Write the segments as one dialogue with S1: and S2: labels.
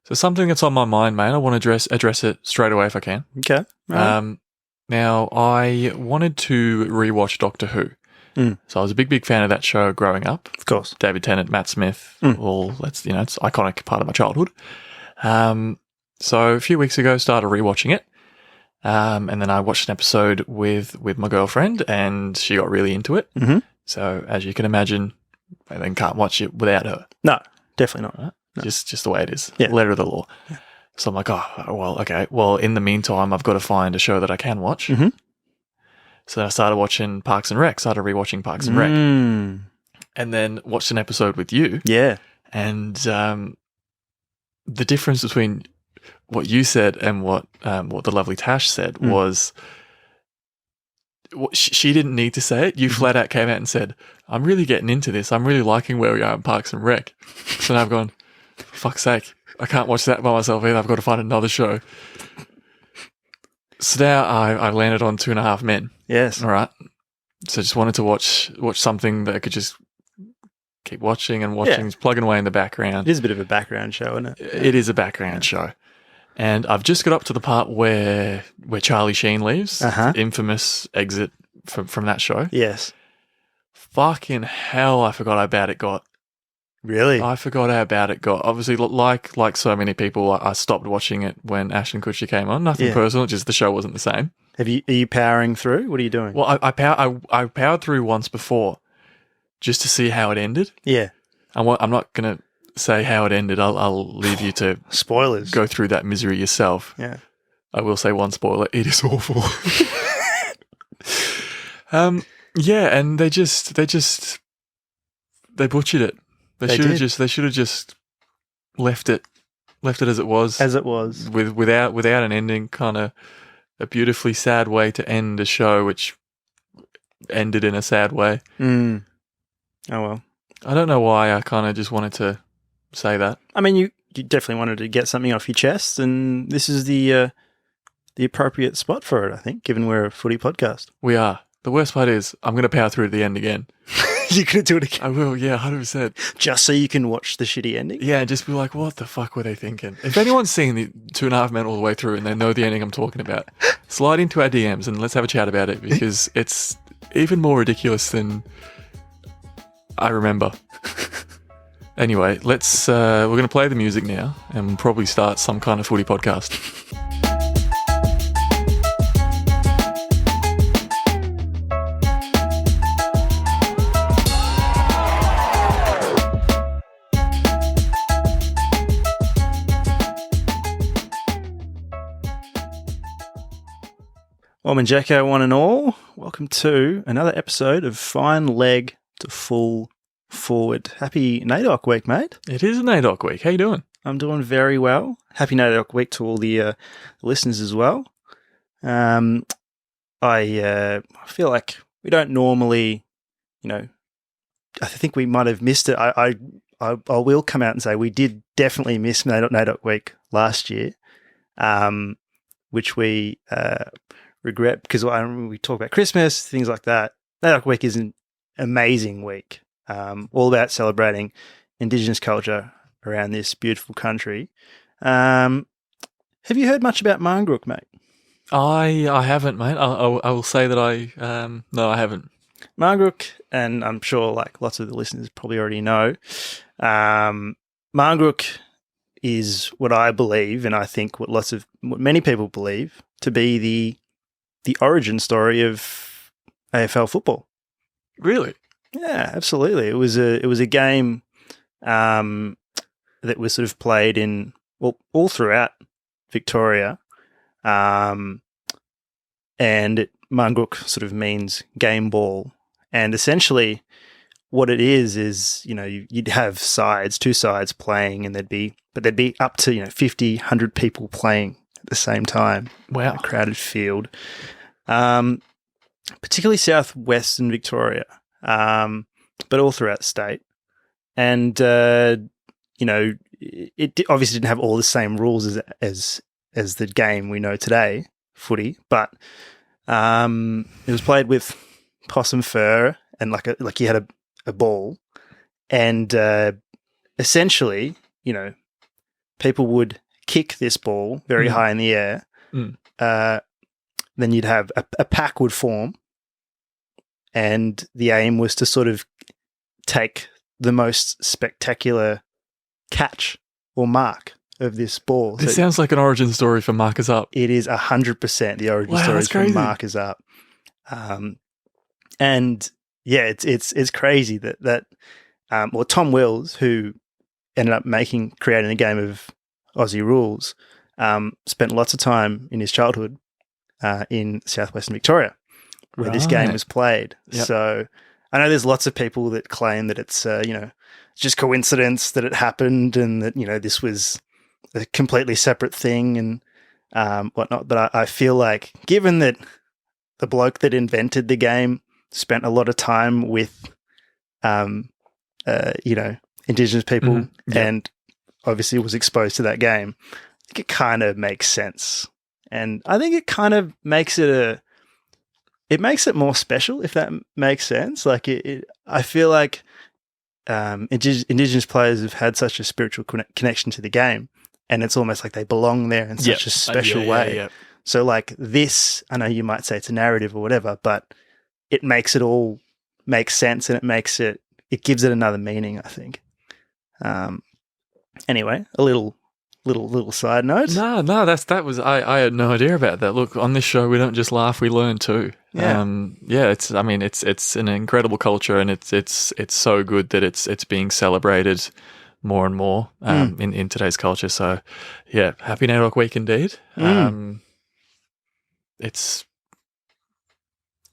S1: So something that's on my mind, mate. I want to address it straight away if I can.
S2: Okay. Right.
S1: Now, I wanted to rewatch Doctor Who. So I was a big fan of that show growing up.
S2: Of course.
S1: David Tennant, Matt Smith, it's iconic part of my childhood. So a few weeks ago, started rewatching it. And then I watched an episode with my girlfriend, and she got really into it.
S2: Mm-hmm.
S1: So as you can imagine, I then can't watch it without her.
S2: No, definitely not.
S1: Right? No. Just the way it is.
S2: Yeah.
S1: Letter of the law.
S2: Yeah.
S1: So I'm like, oh, well, okay. Well, in the meantime, I've got to find a show that I can watch.
S2: Mm-hmm.
S1: So then I started watching Parks and Rec, started rewatching Parks and Rec. And then watched an episode with you.
S2: Yeah.
S1: And the difference between what you said and what the lovely Tash said was she didn't need to say it. You flat out came out and said, I'm really getting into this. I'm really liking where we are in Parks and Rec. So now I've gone, for fuck's sake, I can't watch that by myself either. I've got to find another show. So now I landed on 2.5 Men.
S2: Yes.
S1: All right. So just wanted to watch something that I could just keep watching and watching, just plugging away in the background.
S2: It is a bit of a background show, isn't it?
S1: It is a background show. And I've just got up to the part where Charlie Sheen leaves, the infamous exit from that show.
S2: Yes.
S1: Fucking hell, I forgot how bad it got.
S2: Really?
S1: I forgot how bad it got. Obviously, like so many people, I stopped watching it when Ashton Kutcher came on. Nothing personal, just the show wasn't the same.
S2: Are you powering through? What are you doing?
S1: Well, I powered through once before just to see how it ended.
S2: Yeah.
S1: I'm not going to say how it ended. I'll leave you to
S2: spoilers.
S1: Go through that misery yourself.
S2: Yeah.
S1: I will say one spoiler. It is awful. Yeah, and they butchered it. They should have just left it as it was.
S2: As it was.
S1: Without an ending, kind of a beautifully sad way to end a show which ended in a sad way.
S2: Oh well.
S1: I don't know why I kind of just wanted to say that.
S2: I mean, you definitely wanted to get something off your chest, and this is the appropriate spot for it, I think, given we're a footy podcast.
S1: We are. The worst part is I'm going to power through to the end again.
S2: You're going to do it again?
S1: I will, yeah, 100%.
S2: Just so you can watch the shitty ending?
S1: Yeah, and just be like, what the fuck were they thinking? If anyone's seen the 2.5 Men all the way through and they know the ending I'm talking about, slide into our DMs and let's have a chat about it, because it's even more ridiculous than I remember. Anyway, we're going to play the music now and probably start some kind of footy podcast.
S2: Well, Manjeko, one and all, welcome to another episode of Fine Leg to Full Forward. Happy NAIDOC week, mate.
S1: It is a NAIDOC week. How you doing?
S2: I'm doing very well. Happy NAIDOC week to all the listeners as well. I feel like we don't normally, I think we might have missed it. I will come out and say we did definitely miss NAIDOC week last year, which we regret, because I remember we talk about Christmas, things like that. NAIDOC week is an amazing week, all about celebrating Indigenous culture around this beautiful country. Have you heard much about Marngrook, mate?
S1: I haven't, mate. I will say that no, I haven't.
S2: Marngrook, and I'm sure like lots of the listeners probably already know, Marngrook is what I believe, and I think what many people believe to be the origin story of AFL football.
S1: Really?
S2: Yeah, absolutely. It was a game that was sort of played all throughout Victoria, and Marngrook sort of means game ball, and essentially what it is you'd have two sides playing, and there'd be up to 50, 100 people playing at the same time.
S1: Wow.
S2: A crowded field. Particularly southwestern Victoria, but all throughout the state. And, it obviously didn't have all the same rules as the game we know today, footy, but it was played with possum fur and like you had a ball, and essentially, people would kick this ball very high in the air. Then you'd have a pack would form, and the aim was to sort of take the most spectacular catch or mark of this ball.
S1: This sounds like an origin story for Markers Up.
S2: It is 100% the origin story for Markers Up. And yeah, it's crazy that Tom Wills, who ended up creating a game of Aussie rules, spent lots of time in his childhood in southwestern Victoria, where this game was played.
S1: Yep.
S2: So I know there's lots of people that claim that it's just coincidence that it happened, and that this was a completely separate thing and whatnot. But I feel like, given that the bloke that invented the game spent a lot of time with Indigenous people and obviously was exposed to that game, I think it kind of makes sense. And I think it kind of makes it more special, if that makes sense. Like I feel like Indigenous players have had such a spiritual connection to the game, and it's almost like they belong there in such a special way.
S1: Yeah.
S2: So like this, I know you might say it's a narrative or whatever, but it makes it all make sense, and it gives it another meaning, I think. Anyway, a little side note.
S1: No, that was I had no idea about that. Look, on this show we don't just laugh, we learn too.
S2: Yeah.
S1: It's an incredible culture, and it's so good that it's being celebrated more and more in today's culture. So yeah, happy NAIDOC week indeed.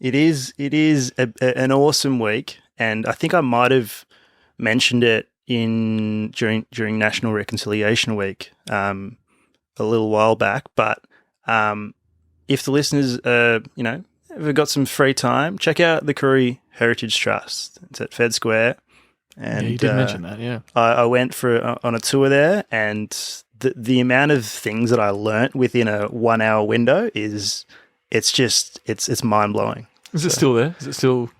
S2: It is an awesome week, and I think I might have mentioned it during National Reconciliation Week a little while back. But if the listeners have got some free time, check out the Koori Heritage Trust. It's at Fed Square, and
S1: you did mention that. Yeah,
S2: I went on a tour there, and the amount of things that I learnt within a 1 hour window it's mind blowing.
S1: Is it still there? Is it still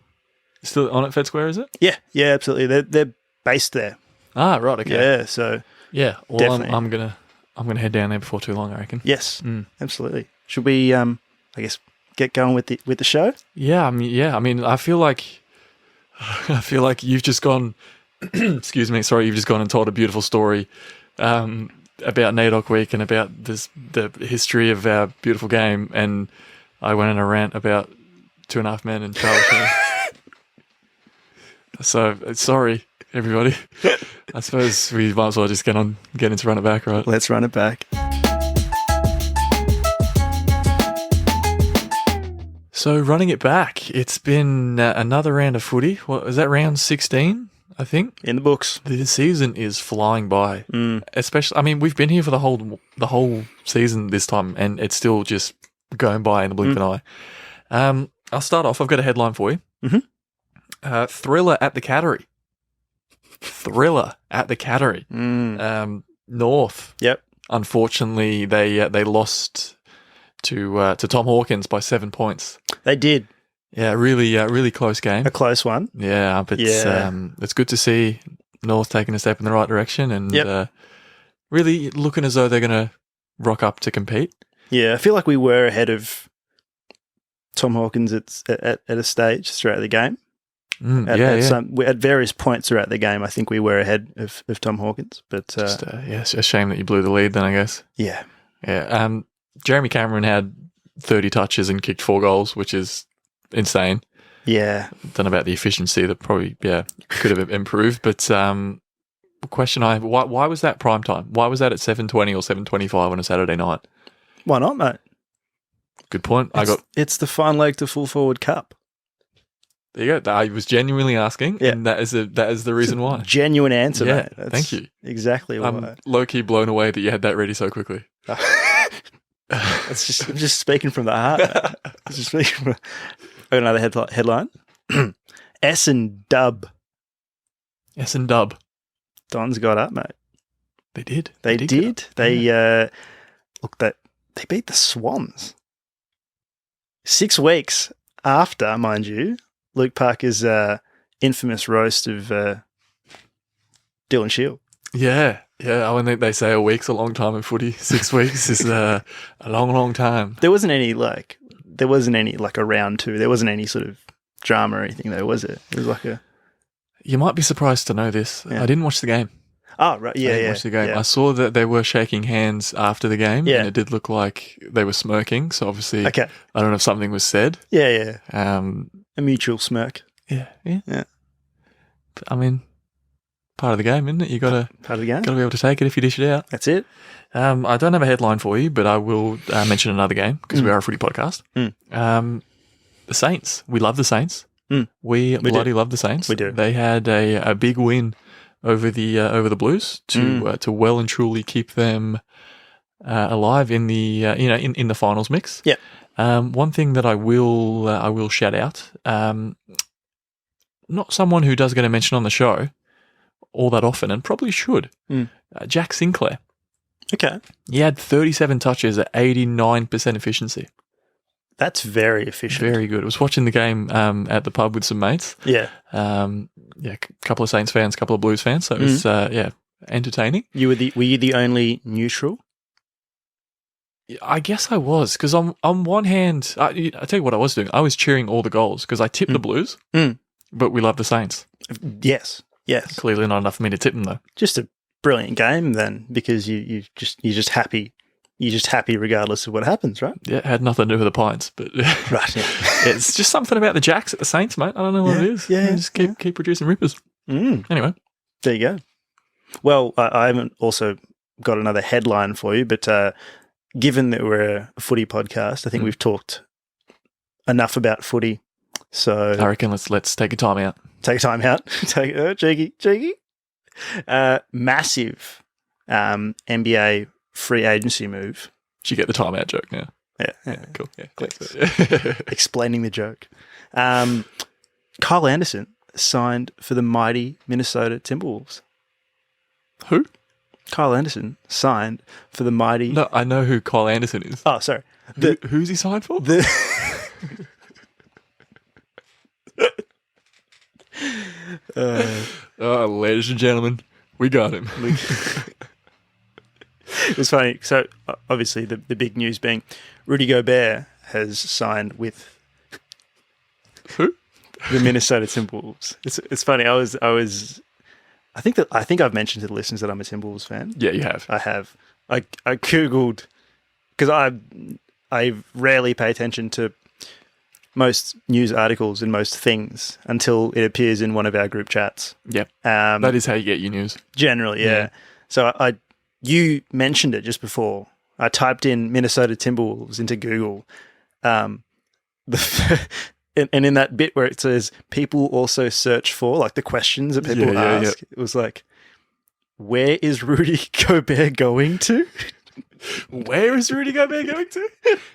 S1: on at Fed Square? Is it?
S2: Yeah, absolutely. They're based there.
S1: Ah, right. Okay.
S2: Yeah. So
S1: yeah, well,
S2: definitely.
S1: I'm gonna head down there before too long, I reckon.
S2: Yes, absolutely. Should we? I guess get going with the show.
S1: Yeah. I mean, I feel like you've just gone. Excuse me. Sorry, you've just gone and told a beautiful story about NAIDOC week and about the history of our beautiful game, and I went on a rant about 2.5 Men and Charlie Sheen. So sorry, everybody. I suppose we might as well just get into Run It Back, right?
S2: Let's run it back.
S1: So running it back, it's been another round of footy. What is that, round 16? I think
S2: In the books.
S1: the season is flying by. Especially, I mean, we've been here for the whole season this time, and it's still just going by in the blink of an eye. I'll start off. I've got a headline for you. Thriller at the Cattery. Thriller at the Cattery. North.
S2: Yep.
S1: Unfortunately, they lost to Tom Hawkins by 7 points.
S2: They did.
S1: Yeah, really close game.
S2: A close one.
S1: Yeah, but it's good to see North taking a step in the right direction and really looking as though they're going to rock up to compete.
S2: Yeah, I feel like we were ahead of Tom Hawkins at a stage throughout the game. At various points throughout the game, I think we were ahead of Tom Hawkins. But
S1: it's a shame that you blew the lead then, I guess.
S2: Yeah.
S1: Yeah. Jeremy Cameron had 30 touches and kicked 4 goals, which is insane.
S2: Yeah.
S1: Don't know about the efficiency. That probably could have improved. But question I have: why was that prime time? Why was that at 7:20 or 7:25 on a Saturday night?
S2: Why not, mate?
S1: Good point.
S2: It's the final leg to full forward cup.
S1: There you go. I was genuinely asking, and that is the reason why.
S2: Genuine answer,
S1: yeah,
S2: mate.
S1: Thank you.
S2: Exactly why.
S1: I'm low key blown away that you had that ready so quickly.
S2: I'm just speaking from the heart. I got another headline. S and Dub.
S1: S and Dub.
S2: Don's got up, mate.
S1: They did.
S2: They did. They they beat the Swans 6 weeks after, mind you, Luke Parker's infamous roast of Dylan Shield.
S1: Yeah. Yeah, when they say a week's a long time in footy, 6 weeks is a long, long time.
S2: There wasn't any like a round two. There wasn't any sort of drama or anything though, was it? It was like a...
S1: You might be surprised to know this.
S2: Yeah.
S1: I didn't watch the game.
S2: Oh, right. Yeah,
S1: I didn't watch the game.
S2: Yeah.
S1: I saw that they were shaking hands after the game,
S2: Yeah.
S1: and it did look like they were smirking. So obviously,
S2: Okay.
S1: I don't know if something was said.
S2: Yeah.
S1: Um,
S2: A mutual smirk.
S1: yeah.
S2: Yeah.
S1: I mean, part of the game, isn't it? You gotta
S2: Part of the game.
S1: be able to take it if you dish it out.
S2: That's it.
S1: I don't have a headline for you, but I will mention another game because we are a footy podcast. The Saints. We love the Saints. We bloody love the Saints.
S2: We do.
S1: They had a big win over the Blues to well and truly keep them alive in the in the finals mix.
S2: Yeah.
S1: One thing that I will shout out. Not someone who does get a mention on the show all that often, and probably should. Jack Sinclair.
S2: Okay.
S1: He had 37 touches at 89% efficiency.
S2: That's very efficient.
S1: Very good. I was watching the game at the pub with some mates.
S2: Yeah.
S1: A couple of Saints fans, a couple of Blues fans. So it was entertaining.
S2: Were you the only neutral?
S1: I guess I was, because on one hand, I tell you what I was doing. I was cheering all the goals because I tipped the Blues, but we love the Saints.
S2: Yes.
S1: Clearly not enough for me to tip them though.
S2: Just a brilliant game then, because you're just happy. You're just happy regardless of what happens, right?
S1: Yeah, it had nothing to do with the Pints, but
S2: Right. Yeah.
S1: it's just something about the Jacks at the Saints, mate. I don't know what it is.
S2: Yeah,
S1: They just keep producing rippers. Anyway,
S2: there you go. Well, I haven't also got another headline for you, but given that we're a footy podcast, I think we've talked enough about footy. So
S1: I reckon let's take a time out.
S2: take time out. Cheeky. Massive NBA free agency move.
S1: Did you get the timeout joke now?
S2: Yeah.
S1: Cool. Yeah,
S2: Thanks. Explaining the joke. Kyle Anderson signed for the mighty Minnesota Timberwolves.
S1: Who?
S2: Kyle Anderson signed for the mighty...
S1: No, I know who Kyle Anderson is.
S2: Oh, sorry.
S1: Who's he signed for? Ladies and gentlemen, we got him.
S2: It was funny. So, obviously, the big news being Rudy Gobert has signed with
S1: Who?
S2: the Minnesota Timberwolves. It's funny. I think I've mentioned to the listeners that I'm a Timberwolves fan.
S1: Yeah, you have.
S2: I have. I googled because I rarely pay attention to most news articles and most things until it appears in one of our group chats.
S1: Yep. That is how you get your news.
S2: Generally, yeah. So you mentioned it just before. I typed in Minnesota Timberwolves into Google. And in that bit where it says people also search for, like the questions that people ask, it was like, where is Rudy Gobert going to?
S1: Where is Rudy Gobert going to?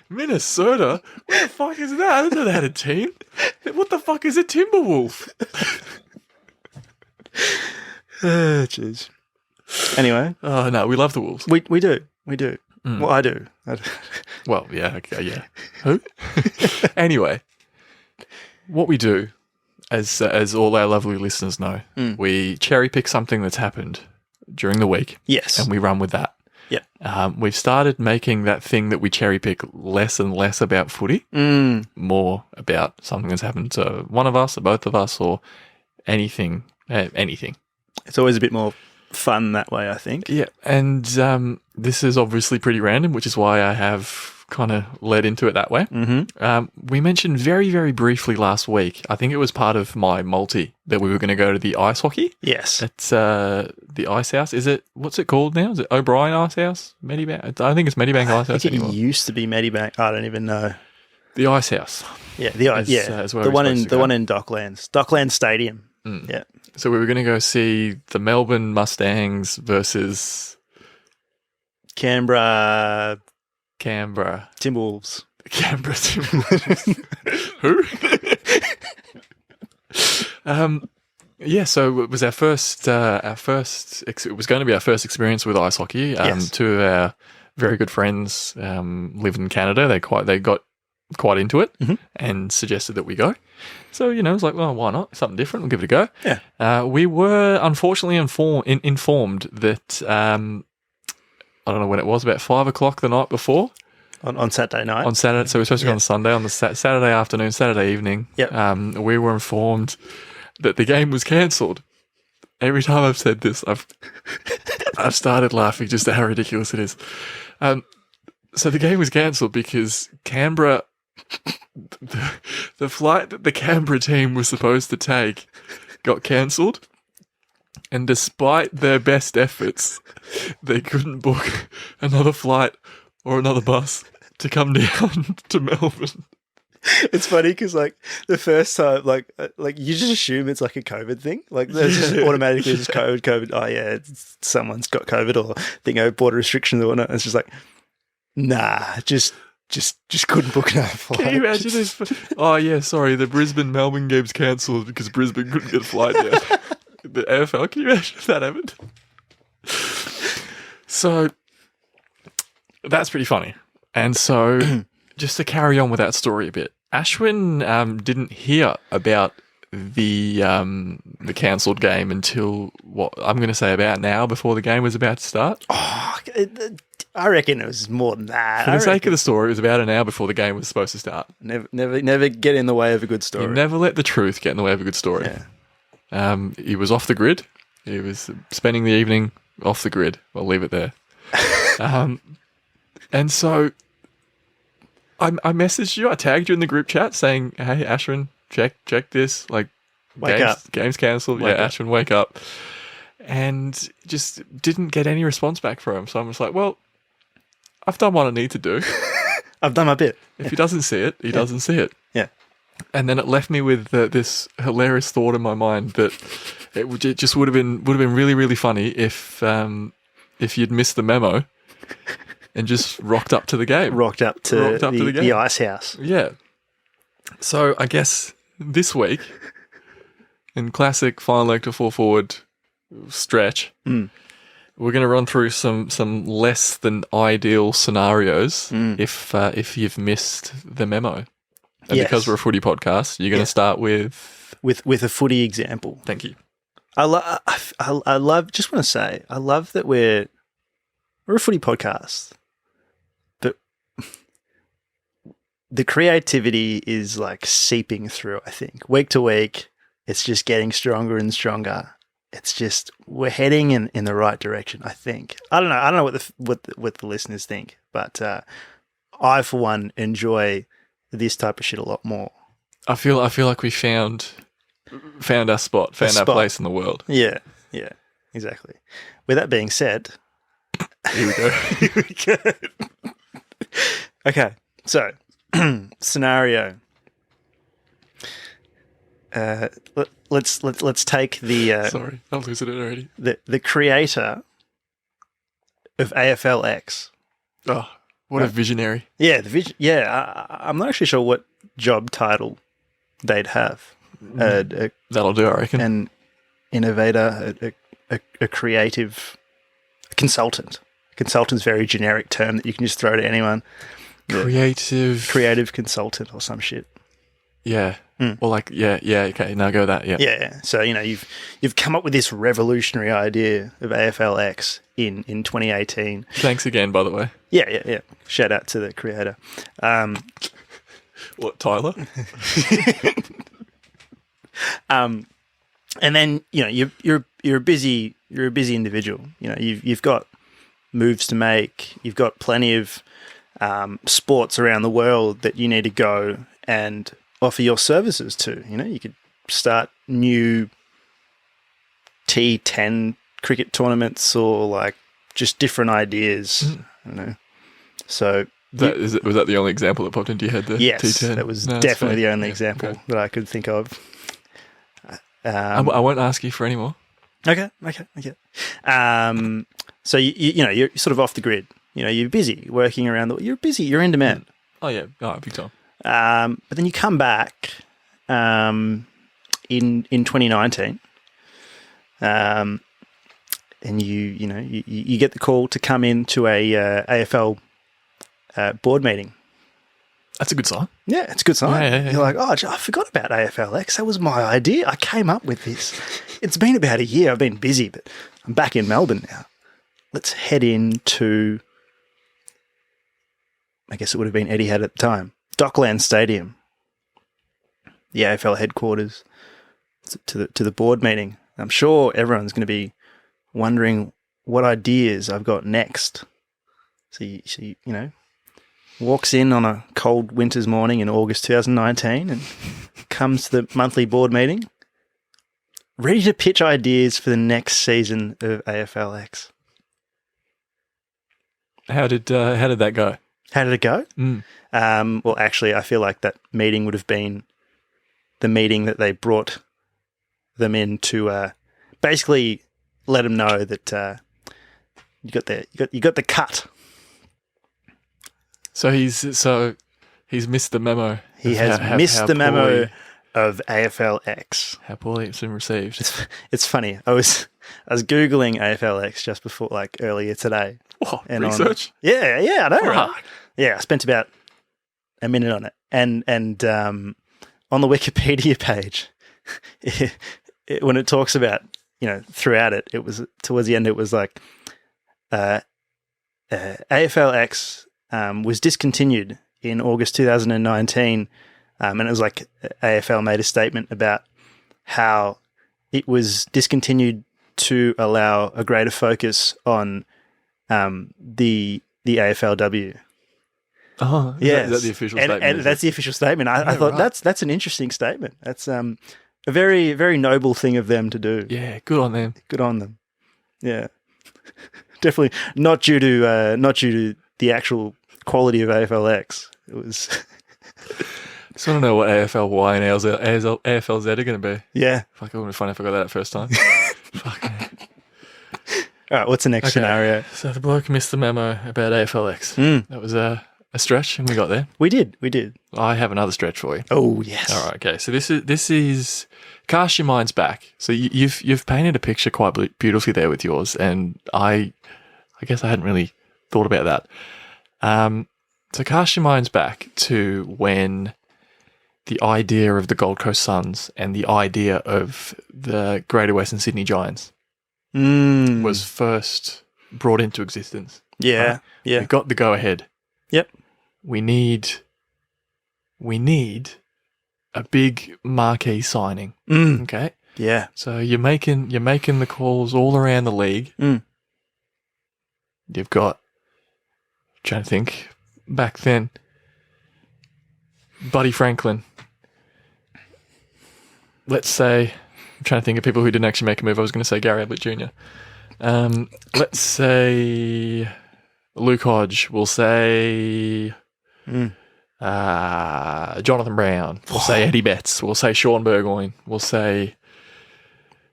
S1: Minnesota? What the fuck is that? I didn't know they had a team. What the fuck is a Timberwolf?
S2: Jeez. Anyway.
S1: Oh, no, we love the Wolves.
S2: We do. Well, I do.
S1: Well, yeah, okay, yeah. Who? Anyway, what we do, as all our lovely listeners know, we cherry pick something that's happened during the week.
S2: Yes.
S1: And we run with that.
S2: Yeah.
S1: We've started making that thing that we cherry pick less and less about footy, more about something that's happened to one of us or both of us or anything.
S2: It's always a bit more fun that way, I think.
S1: Yeah, and this is obviously pretty random, which is why I have kind of led into it that way. We mentioned very, very briefly last week, I think it was part of my multi, that we were going to go to the ice hockey.
S2: Yes.
S1: It's the Ice House. What's it called now? Is it O'Brien Ice House? Medibank? I don't think it's Medibank Ice House anymore.
S2: It used to be Medibank. I don't even know.
S1: The Ice House.
S2: Yeah, the one in Docklands. Docklands Stadium. Yeah.
S1: So we were going to go see the Melbourne Mustangs versus
S2: Canberra
S1: Timberwolves.
S2: Canberra
S1: Timberwolves. Who? Yeah, so it was it was going to be our first experience with ice hockey.
S2: Yes.
S1: Two of our very good friends live in Canada. They got quite into it
S2: Mhm.
S1: and suggested that we go. So, it was like, well, why not? Something different. We'll give it a go.
S2: Yeah.
S1: We were unfortunately informed that, I don't know when it was, about 5 o'clock the night before.
S2: On Saturday night.
S1: On Saturday. So we were supposed to go on Sunday, on the Saturday afternoon, Saturday evening.
S2: Yep.
S1: We were informed that the game was cancelled. Every time I've said this, I've started laughing just at how ridiculous it is. So the game was cancelled because Canberra, the flight that the Canberra team was supposed to take got cancelled. And despite their best efforts, they couldn't book another flight or another bus to come down to Melbourne.
S2: It's funny because, like, the first time, like you just assume it's like a COVID thing. Like, there's just automatically just COVID. Oh, yeah, someone's got COVID or border restrictions or whatnot. It's just like, nah, just couldn't book another flight.
S1: Can you imagine this? Oh, yeah, sorry, the Brisbane-Melbourne game's cancelled because Brisbane couldn't get a flight down. The AFL, can you imagine if that happened? So, that's pretty funny. And so, just to carry on with that story a bit, Ashwin didn't hear about the cancelled game until, what, I'm going to say about an hour before the game was about to start.
S2: Oh, I reckon it was more than that.
S1: For the sake of the story, it was about an hour before the game was supposed to start.
S2: Never get in the way of a good story.
S1: You never let the truth get in the way of a good story.
S2: Yeah.
S1: He was off the grid. He was spending the evening off the grid. We'll leave it there. And so I messaged you. I tagged you in the group chat saying, "Hey, Ashwin, check this. Like,
S2: Wake up.
S1: Game's cancelled.
S2: Wake up.
S1: Ashwin, wake up." And just didn't get any response back from him. So I'm just like, well, I've done what I need to do.
S2: I've done my bit.
S1: If he doesn't see it, he doesn't see it.
S2: Yeah.
S1: And then it left me with this hilarious thought in my mind that it just would have been really, really funny if you'd missed the memo and just rocked up to the game.
S2: Rocked up to the ice house.
S1: Yeah. So I guess this week, in classic final leg to full forward stretch, we're going to run through some less than ideal scenarios if you've missed the memo. And because we're a footy podcast, you're going to start with
S2: a footy example.
S1: Thank you.
S2: I love. Just want to say, I love that we're a footy podcast, but the creativity is like seeping through. I think week to week, it's just getting stronger and stronger. It's just we're heading in the right direction. I think. I don't know what the listeners think, but I for one enjoy this type of shit a lot more.
S1: I feel like we found our spot, found our place in the world.
S2: Yeah, exactly. With that being said,
S1: here we go.
S2: Okay, so scenario. Let's take the.
S1: Sorry, I'm losing it already.
S2: The creator of AFLX.
S1: Oh, what a visionary!
S2: Yeah, the vision. Yeah, I'm not actually sure what job title they'd have.
S1: That'll do, I reckon.
S2: An innovator, a creative consultant. Consultant's a very generic term that you can just throw to anyone. Creative consultant or some shit.
S1: Yeah. Or like, okay, now go with that, yeah.
S2: Yeah, so, you've come up with this revolutionary idea of AFLX in 2018.
S1: Thanks again, by the way.
S2: Yeah. Shout out to the creator.
S1: What, Tyler?
S2: And then, you're a busy individual. You've got moves to make. You've got plenty of sports around the world that you need to go and offer your services to. You could start new T10 cricket tournaments or like just different ideas. So
S1: was that the only example that popped into your head there?
S2: Yes,
S1: T10?
S2: that was definitely the only example that I could think of.
S1: I won't ask you for any more.
S2: Okay. So you're sort of off the grid. You're busy working around you're busy. You're in demand.
S1: Oh yeah, big time.
S2: But then you come back in 2019, and you get the call to come into a AFL board meeting,
S1: That's a good sign.
S2: Yeah, it's a good sign.
S1: Yeah.
S2: You're like, oh, I forgot about AFLX. That was my idea. I came up with this. It's been about a year. I've been busy, but I'm back in Melbourne now. Let's head into, I guess it would have been Etihad at the time, Dockland Stadium, the AFL headquarters, to the board meeting. I'm sure everyone's going to be wondering what ideas I've got next. So you know, walks in on a cold winter's morning in August 2019 and comes to the monthly board meeting, ready to pitch ideas for the next season of AFLX.
S1: How did that go?
S2: How did it go?
S1: Mm.
S2: Well, actually, I feel like that meeting would have been the meeting that they brought them in to basically let them know that you got the cut.
S1: So he's missed the memo.
S2: He has missed the memo of AFLX.
S1: How poorly it's been received.
S2: It's funny. I was Googling AFLX just before, like, earlier today.
S1: What,
S2: and
S1: research?
S2: Yeah, I know, right?
S1: Fuck.
S2: Yeah, I spent about a minute on it, and on the Wikipedia page, when it talks about, you know, throughout it, it was towards the end. It was like AFLX was discontinued in August 2019, and it was like AFL made a statement about how it was discontinued to allow a greater focus on the AFLW.
S1: Oh,
S2: yeah,
S1: that's the official statement.
S2: And that's the official statement. I thought
S1: right.
S2: that's an interesting statement. That's a very, very noble thing of them to do.
S1: Yeah, good on them.
S2: Good on them. Yeah, definitely not due to the actual quality of AFLX. It was.
S1: Just want to know what AFLY and AFLZ are going to be.
S2: Yeah.
S1: Fuck, it would be fun if I got that first time. Fuck.
S2: All right, what's the next scenario?
S1: So the bloke missed the memo about AFLX. That was a stretch, and we got there.
S2: We did.
S1: I have another stretch for you.
S2: Oh, yes.
S1: All right, okay. So this is cast your minds back. So you've painted a picture quite beautifully there with yours, and I guess I hadn't really thought about that. So cast your minds back to when the idea of the Gold Coast Suns and the idea of the Greater Western Sydney Giants was first brought into existence.
S2: Yeah,
S1: right?
S2: yeah.
S1: We got the go-ahead.
S2: Yep.
S1: We need a big marquee signing. Okay.
S2: Yeah.
S1: So you're making the calls all around the league. You've got, trying to think, back then, Buddy Franklin. Let's say, I'm trying to think of people who didn't actually make a move. I was going to say Gary Ablett Jr. Let's say Luke Hodge. We'll say Jonathan Brown. We'll say Eddie Betts. We'll say Sean Burgoyne. We'll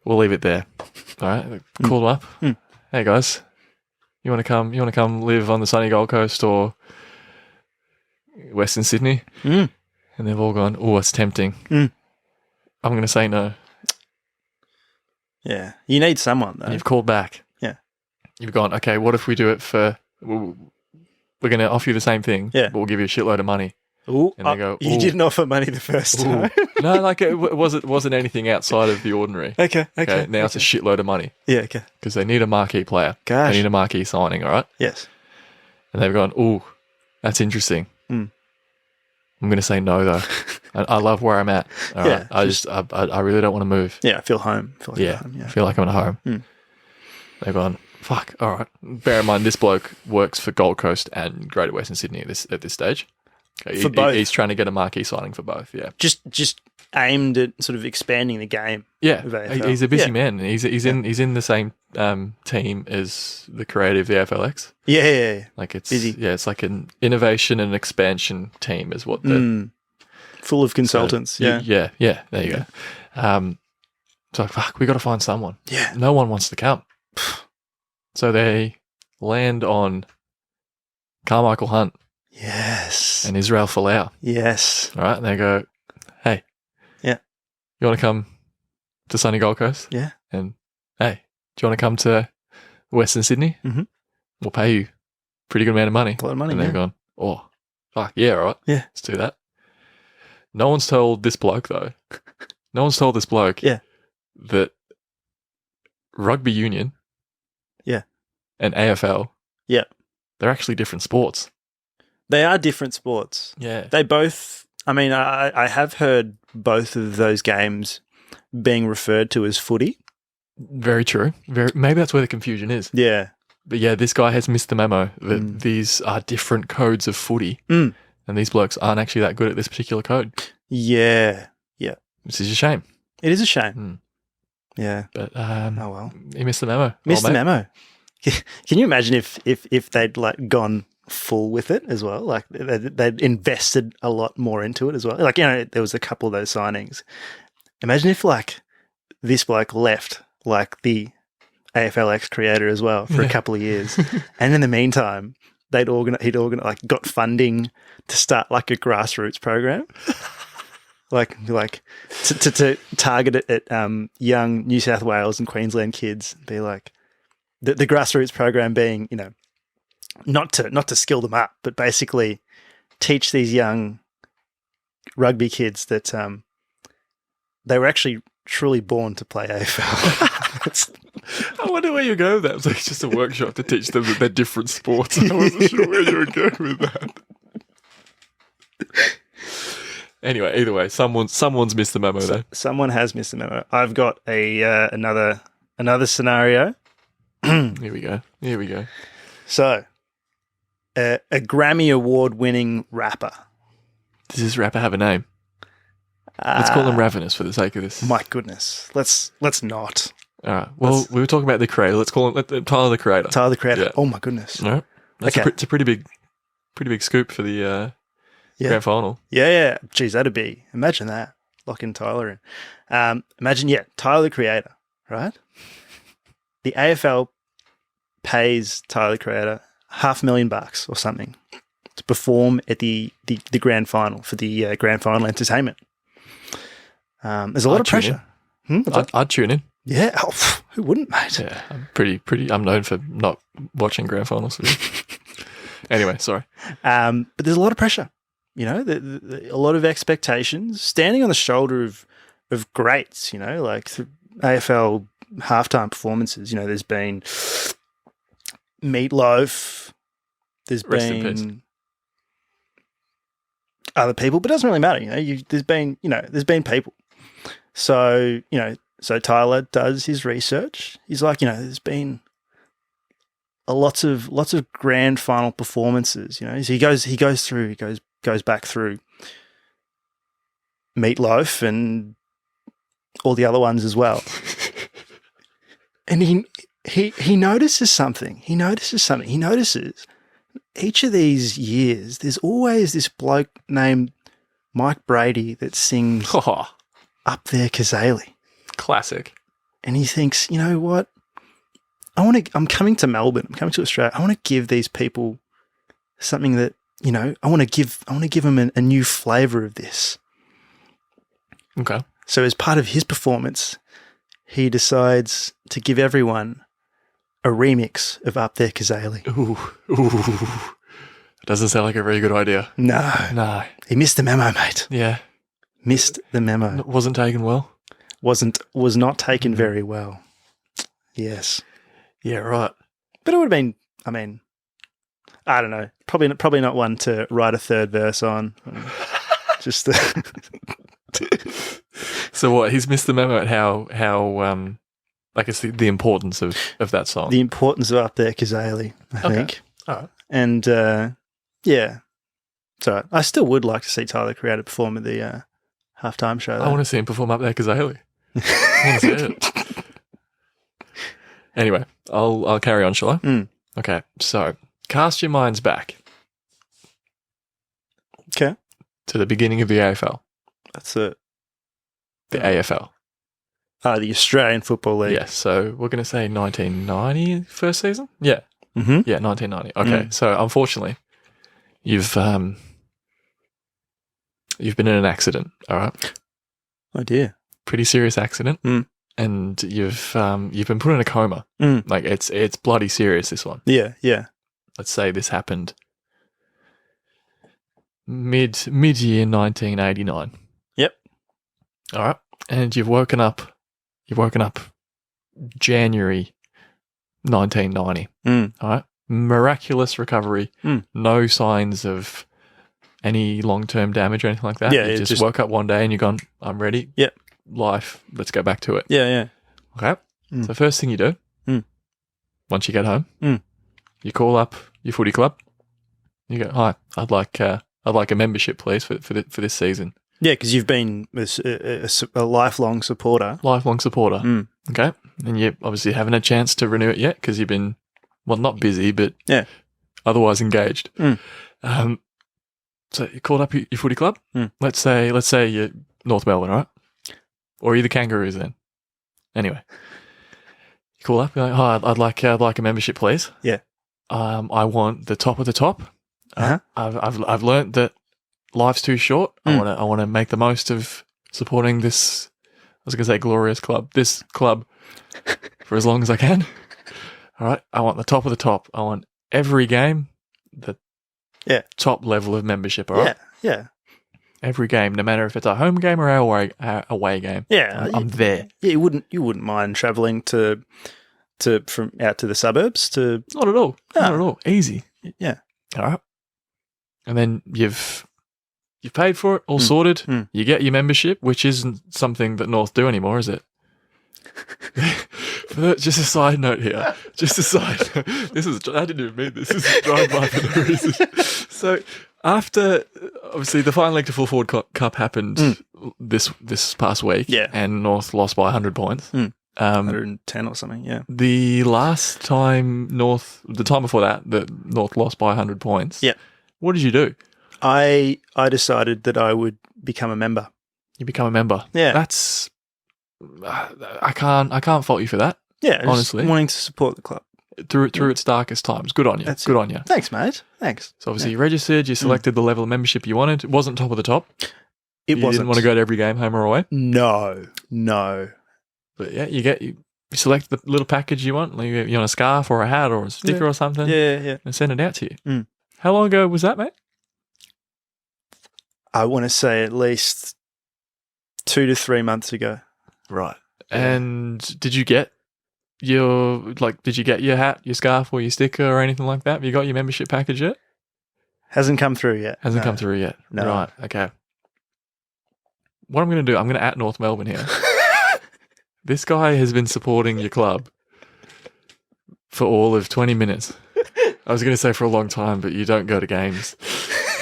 S1: leave it there. All right, call them up. Hey guys, you want to come live on the sunny Gold Coast or Western Sydney? And they've all gone, oh, it's tempting. I'm going to say no.
S2: Yeah. You need someone, though.
S1: And you've called back.
S2: Yeah.
S1: You've gone, okay, what if we do it for, we're going to offer you the same thing, but we'll give you a shitload of money.
S2: Ooh,
S1: and they go,
S2: you didn't offer money the first time.
S1: No, like it wasn't anything outside of the ordinary.
S2: Okay.
S1: Now it's a shitload of money.
S2: Yeah, okay.
S1: Because they need a marquee player.
S2: Gosh.
S1: They need a marquee signing, all right?
S2: Yes.
S1: And they've gone, ooh, that's interesting. I'm going to say no, though. I love where I'm at. All right. I really don't want to move.
S2: Yeah, I feel home. I
S1: feel like I'm at home. They've gone, fuck, all right. Bear in mind, this bloke works for Gold Coast and Greater Western Sydney at this stage. Okay,
S2: for both.
S1: He's trying to get a marquee signing for both, yeah.
S2: Just aimed at sort of expanding the game.
S1: Yeah, he's a busy man. He's in the same team as the creative, the AFLX.
S2: Yeah.
S1: Like it's
S2: busy.
S1: Yeah, it's like an innovation and expansion team is what the
S2: full of consultants.
S1: So, yeah. There you go. So fuck, we got to find someone.
S2: Yeah,
S1: no one wants to come. So they land on Carmichael Hunt.
S2: Yes.
S1: And Israel Folau.
S2: Yes.
S1: All right, and they go, hey.
S2: Yeah.
S1: You want to come to sunny Gold Coast?
S2: Yeah.
S1: And, hey, do you want to come to Western Sydney?
S2: Mm-hmm.
S1: We'll pay you a pretty good amount of money.
S2: A lot of money,
S1: And they're going, oh, Fuck, yeah, all right.
S2: Yeah.
S1: Let's do that. No one's told this bloke, though. No one's told this bloke
S2: Yeah.
S1: that rugby union
S2: Yeah.
S1: and AFL,
S2: Yeah.
S1: they're actually different sports.
S2: They are different sports.
S1: Yeah.
S2: They both, I mean, I have heard both of those games being referred to as footy.
S1: Very true. Maybe that's where the confusion is.
S2: Yeah.
S1: But yeah, this guy has missed the memo that these are different codes of footy.
S2: Mm.
S1: And these blokes aren't actually that good at this particular code.
S2: Yeah. Yeah.
S1: Which is a shame.
S2: It is a shame. Yeah.
S1: But
S2: oh well.
S1: He missed the memo.
S2: Missed the memo. Can you imagine if they'd like gone full with it as well? Like they'd invested a lot more into it as well. Like, you know, there was a couple of those signings. Imagine if like this bloke left like the AFLX creator as well for a couple of years. And in the meantime, he'd organize like got funding to start like a grassroots program. like to target it at young New South Wales and Queensland kids. Be like the grassroots program being, you know, not to skill them up, but basically teach these young rugby kids that they were actually truly born to play AFL.
S1: I wonder where you go with that. It's like just a workshop to teach them that they're different sports. I wasn't sure where you would go with that. Anyway, either way, someone's missed the memo there.
S2: Someone has missed the memo. I've got another scenario.
S1: Here we go.
S2: So, a Grammy Award winning rapper.
S1: Does this rapper have a name? Let's call him Ravenous for the sake of this.
S2: My goodness, let's not.
S1: All right. Well, we were talking about the creator. Let's call him Tyler the Creator.
S2: Tyler the Creator.
S1: Yeah.
S2: Oh my goodness.
S1: All right. That's
S2: okay.
S1: It's a pretty big scoop for the grand final.
S2: Yeah. Geez, that'd be. Imagine that. Locking Tyler in. Imagine, Tyler the Creator, right? The AFL pays Tyler the Creator $500,000 or something to perform at the grand final for the grand final entertainment. There's a lot of pressure.
S1: I'd tune in.
S2: Yeah. Oh, who wouldn't, mate?
S1: Yeah. I'm pretty. I'm known for not watching grand finals. Anyway, sorry.
S2: But there's a lot of pressure. You know, a lot of expectations, standing on the shoulder of greats. You know, like AFL halftime performances. You know, there's been Meatloaf. There's
S1: Rest in peace.
S2: been other people, but it doesn't really matter. You know, there's been people. So, you know, Tyler does his research. He's like, you know, there's been lots of grand final performances. You know, so he goes back through Meatloaf and all the other ones as well. And he notices something. He notices each of these years, there's always this bloke named Mike Brady that sings Up There Kazali.
S1: Classic.
S2: And he thinks, you know what? I'm coming to Melbourne. I'm coming to Australia. I want to give these people something that, you know, I want to give them a new flavour of this.
S1: Okay.
S2: So as part of his performance, he decides to give everyone a remix of Up There Kazali.
S1: Ooh. It doesn't sound like a very good idea.
S2: No. He missed the memo, mate.
S1: Yeah.
S2: Missed the memo.
S1: It wasn't taken well.
S2: Was not taken very well. Yes.
S1: Yeah, right.
S2: But it would have been, I mean, I don't know. Probably not one to write a third verse on. Just
S1: So what? He's missed the memo at how like it's the importance of that song.
S2: The importance of Up There Kazali, I think.
S1: All right.
S2: And yeah. So I still would like to see Tyler Creator perform at the halftime show.
S1: I want to see him perform Up There Kazali. I want to see it. Anyway, I'll carry on, shall I?
S2: Mm.
S1: Okay, so cast your minds back.
S2: Okay.
S1: To the beginning of the AFL.
S2: That's it.
S1: The AFL.
S2: The Australian Football League.
S1: Yes, so we're going to say 1990 first season? Yeah.
S2: Mm-hmm.
S1: Yeah, 1990. Okay, so unfortunately, you've been in an accident, all right?
S2: Oh, dear.
S1: Pretty serious accident.
S2: Mm.
S1: And you've been put in a coma.
S2: Mm.
S1: Like it's bloody serious, this one.
S2: Yeah.
S1: Let's say this happened mid-year 1989.
S2: Yep.
S1: All right. And you've woken up January 1990. All right. Miraculous recovery. No signs of any long-term damage or anything like that.
S2: Yeah,
S1: you just woke up one day and you're gone, I'm ready.
S2: Yep.
S1: Life, let's go back to it.
S2: Yeah.
S1: Okay. So first thing you do, once you get home, you call up your footy club. You go, hi, I'd like a membership, please, for this season.
S2: Yeah, because you've been a lifelong supporter.
S1: Okay. And you obviously haven't had a chance to renew it yet because you've been, well, not busy, but otherwise engaged. So you called up your footy club. Let's say you're North Melbourne, right? Or you're the Kangaroos then. Anyway, you call up. You're like, hi, I'd like a membership, please.
S2: Yeah.
S1: I want the top of the top. I've learnt that life's too short. I want to make the most of supporting this. I was going to say glorious club. This club for as long as I can. All right. I want the top of the top. I want every game. Top level of membership. All right.
S2: Yeah.
S1: Every game, no matter if it's a home game or our away game.
S2: Yeah,
S1: I'm there.
S2: Yeah, you wouldn't mind travelling from out to the suburbs to.
S1: Not at all. Not at all. Easy.
S2: Yeah.
S1: All right. And then you've paid for it, all sorted. You get your membership, which isn't something that North do anymore, is it? Just a side note here. Just a side note. I didn't even mean this. This is drive by for no reason. So after, obviously, the final leg to Full Forward Cup happened this past week.
S2: Yeah.
S1: And North lost by 100 points.
S2: 110 or something, yeah.
S1: The last time the time before that North lost by 100 points.
S2: Yeah.
S1: What did you do?
S2: I decided that I would become a member.
S1: You become a member.
S2: Yeah.
S1: That's... I can't fault you for that.
S2: Yeah,
S1: honestly,
S2: wanting to support the club
S1: through its darkest times. Good on you. Good on you.
S2: Thanks, mate. Thanks.
S1: So obviously you registered. You selected the level of membership you wanted. It wasn't top of the top.
S2: You
S1: didn't want to go to every game, home or away.
S2: No.
S1: But yeah, you select the little package you want. Like you want a scarf or a hat or a sticker or something.
S2: Yeah.
S1: And send it out to you. How long ago was that, mate?
S2: I want to say at least 2 to 3 months ago.
S1: Right. And did you get your hat, your scarf, or your sticker or anything like that? Have you got your membership package yet?
S2: Hasn't come through yet.
S1: Come through yet.
S2: No.
S1: Right. Okay. What I'm going to do, I'm going to @ North Melbourne here. This guy has been supporting your club for all of 20 minutes. I was going to say for a long time, but you don't go to games.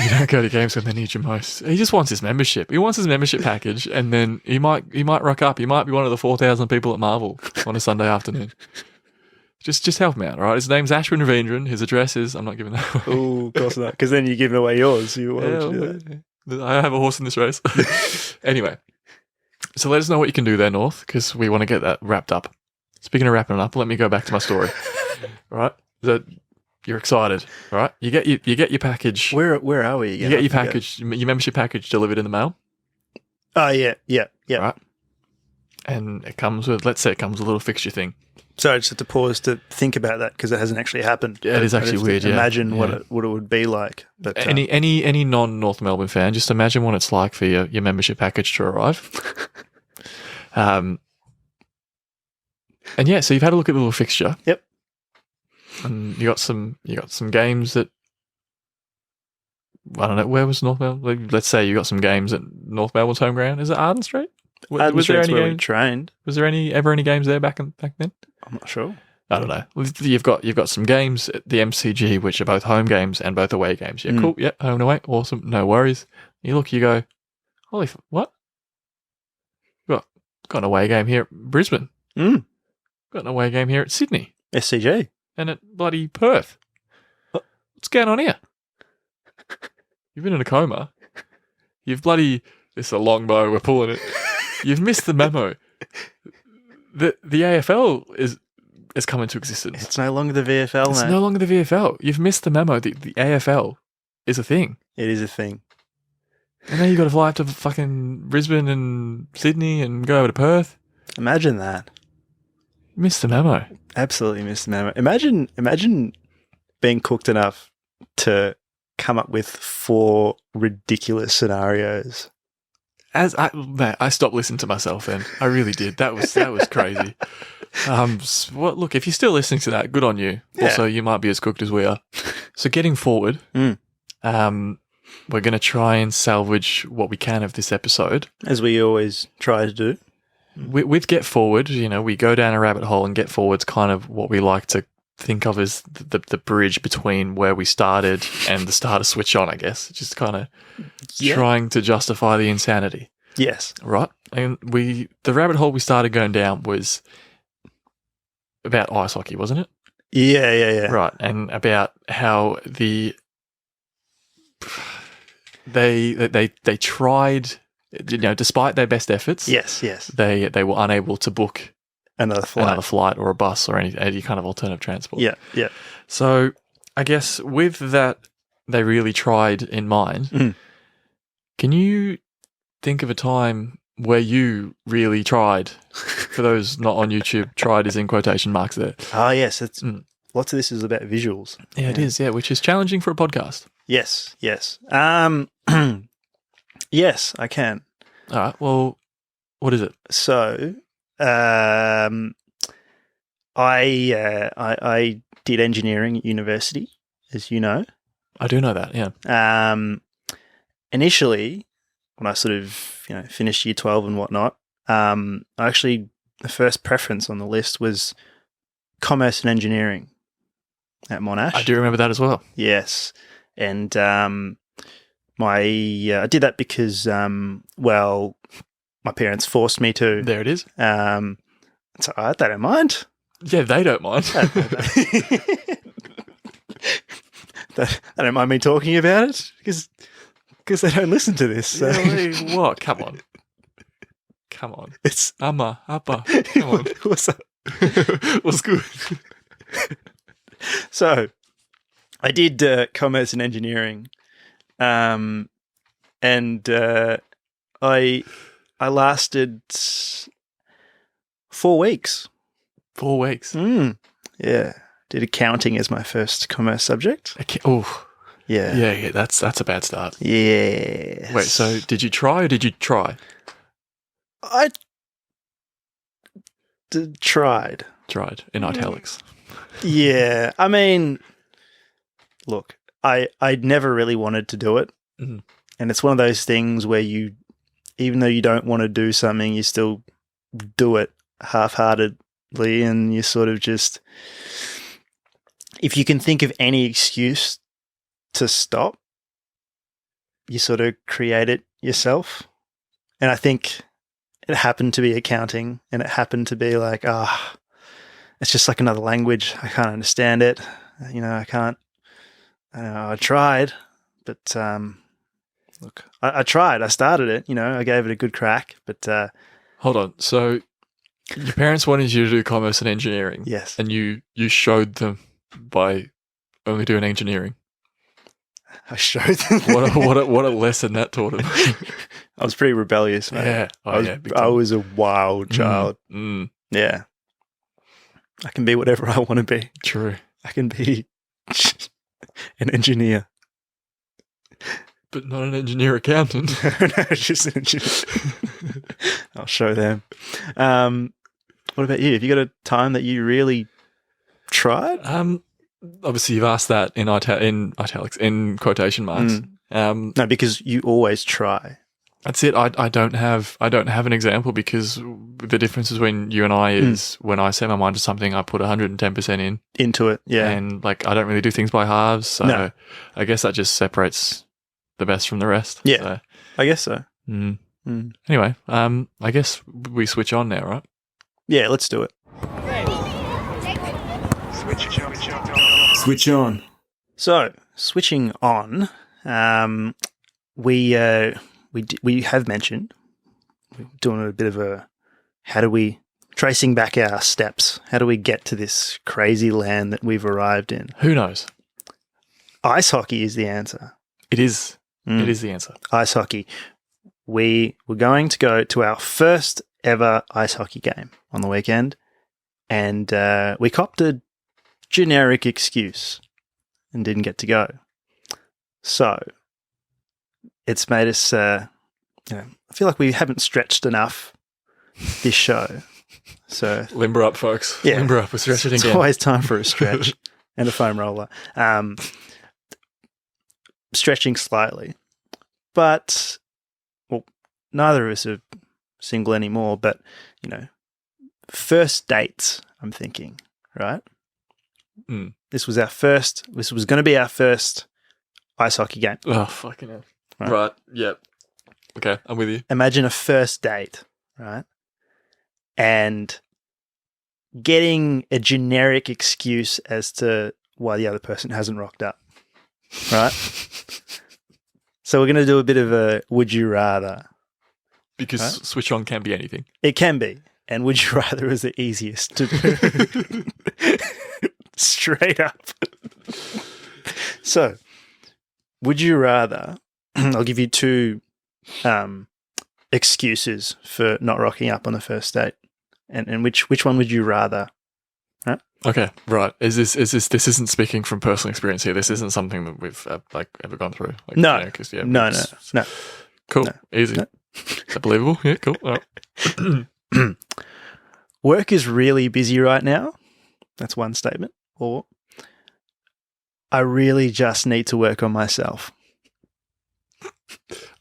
S1: You don't go to games when they need you most. He just wants his membership. He wants his membership package, and then he might rock up. He might be one of the 4,000 people at Marvel on a Sunday afternoon. Just help him out, all right? His name's Ashwin Ravindran. His address is... I'm not giving that away.
S2: Oh, of course not, because then you're giving away yours. Why would you do that?
S1: I have a horse in this race. Anyway, so let us know what you can do there, North, because we want to get that wrapped up. Speaking of wrapping it up, let me go back to my story. All right? You're excited, all right? You get your package.
S2: Where are we again?
S1: You get your package, your membership package delivered in the mail.
S2: Oh, yeah.
S1: Right? And it comes with, let's say it comes with a little fixture thing.
S2: So I just had to pause to think about that because it hasn't actually happened.
S1: Yeah, it is actually weird,
S2: Imagine what it would be like. But
S1: any non-North Melbourne fan, just imagine what it's like for your membership package to arrive. And yeah, so you've had a look at the little fixture.
S2: Yep.
S1: And you got some games that, I don't know, where was North Melbourne? Let's say you got some games at North Melbourne's home ground. Is it Arden Street?
S2: Was there any games? We trained.
S1: Was there ever any games there back then?
S2: I'm not sure.
S1: I don't know. You've got some games at the MCG which are both home games and both away games. Yeah, cool. Yeah, home and away. Awesome. No worries. You go, holy, what? Got an away game here at Brisbane. Got an away game here at Sydney.
S2: SCG.
S1: And at bloody Perth. What's going on here? You've been in a coma. You've bloody... This is a long bow. We're pulling it. You've missed the memo. The AFL is come into existence.
S2: It's no longer the VFL,
S1: It's no longer the VFL. You've missed the memo. The AFL is a thing.
S2: It is a thing.
S1: And now you've got to fly up to fucking Brisbane and Sydney and go over to Perth.
S2: Imagine that.
S1: Missed the memo.
S2: Absolutely missed the memo. Imagine being cooked enough to come up with 4 ridiculous scenarios.
S1: Man, I stopped listening to myself then. I really did. That was crazy. Look, if you're still listening to that, good on you.
S2: Yeah.
S1: Also, you might be as cooked as we are. So getting forward, we're going to try and salvage what we can of this episode.
S2: As we always try to do.
S1: With Get Forward, we go down a rabbit hole, and Get Forward's kind of what we like to think of as the bridge between where we started and the start of Switch On, I guess. Just kind of trying to justify the insanity.
S2: Yes.
S1: Right? And the rabbit hole we started going down was about ice hockey, wasn't it?
S2: Yeah.
S1: Right. And about how they tried, despite their best efforts.
S2: Yes.
S1: They were unable to book
S2: another flight
S1: or a bus or any kind of alternative transport.
S2: Yeah.
S1: So I guess with that, they really tried in mind. Can you think of a time where you really tried? For those not on YouTube, tried is in quotation marks there.
S2: Oh, yes. It's lots of this is about visuals.
S1: Yeah, it is. Yeah, which is challenging for a podcast.
S2: Yes. Yes, I can.
S1: All right. Well, what is it?
S2: So, I did engineering at university, as you know.
S1: I do know that. Yeah.
S2: Initially, when I sort of finished year 12 and whatnot, actually the first preference on the list was commerce and engineering at Monash.
S1: I do remember that as well.
S2: Yes, and I did that because my parents forced me to.
S1: There it is.
S2: It's all right, they don't mind.
S1: Yeah, they don't mind.
S2: They don't mind me talking about it because they don't listen to this. So.
S1: Yeah, what? Come on.
S2: It's
S1: Amma, Appa. Come on.
S2: What's up?
S1: What's good?
S2: So, I did commerce and engineering, and I lasted 4 weeks.
S1: 4 weeks.
S2: Yeah, did accounting as my first commerce subject.
S1: Oh,
S2: yeah.
S1: Yeah. That's a bad start.
S2: Yes.
S1: Wait. So, did you try or did you try?
S2: I tried.
S1: Tried in italics.
S2: Yeah, I mean, look, I'd never really wanted to do it, and it's one of those things where even though you don't want to do something, you still do it half-heartedly, and you sort of just, if you can think of any excuse to stop, you sort of create it yourself. And I think it happened to be accounting, and it happened to be like, it's just like another language. I can't understand it. I can't. I tried, but look, I tried. I started it. I gave it a good crack. But
S1: hold on. So your parents wanted you to do commerce and engineering.
S2: Yes,
S1: and you showed them by only doing engineering.
S2: I showed them.
S1: What a lesson that taught them.
S2: I was pretty rebellious, mate.
S1: Yeah.
S2: I was a wild child. Yeah. I can be whatever I want to be.
S1: True.
S2: I can be an engineer.
S1: But not an engineer accountant.
S2: No, just an engineer. I'll show them. What about you? Have you got a time that you really tried?
S1: Obviously, you've asked that in italics, in quotation marks.
S2: No, because you always try.
S1: That's it. I don't have an example because the difference between you and I is when I set my mind to something, I put 110%
S2: into it. Yeah,
S1: and I don't really do things by halves. So
S2: no.
S1: I guess that just separates the best from the rest.
S2: Yeah,
S1: so.
S2: I guess so.
S1: Anyway, I guess we switch on now, right?
S2: Yeah, let's do it. Switch on. So, switching on, we have mentioned we're doing a bit of a tracing back our steps. How do we get to this crazy land that we've arrived in?
S1: Who knows?
S2: Ice hockey is the answer.
S1: It is. It is the answer.
S2: Ice hockey. We were going to go to our first ever ice hockey game on the weekend, and we copped a generic excuse and didn't get to go. So it's made us, I feel like we haven't stretched enough this show. So
S1: Limber up, folks.
S2: Yeah.
S1: Limber up. We're stretching
S2: it's
S1: again.
S2: always time for a stretch and a foam roller. Stretching slightly. But, well, neither of us are single anymore, but, first dates, I'm thinking, right?
S1: Mm.
S2: This was going to be our first ice hockey game.
S1: Oh, fucking hell. Right. Yep. Okay, I'm with you.
S2: Imagine a first date, right? And getting a generic excuse as to why the other person hasn't rocked up, right? So we're going to do a bit of a would you rather.
S1: Because
S2: right?
S1: switch on can be anything.
S2: It can be. And would you rather is the easiest to do. Straight up. So, would you rather, I'll give you two excuses for not rocking up on the first date. And which one would you rather? Huh?
S1: Okay, right. This isn't speaking from personal experience here. This isn't something that we've ever gone through. Like,
S2: No.
S1: 'cause,
S2: No.
S1: Cool.
S2: No.
S1: Easy.
S2: No.
S1: Is that believable? Yeah, cool. All right.
S2: Work is really busy right now. That's one statement. Or I really just need to work on myself.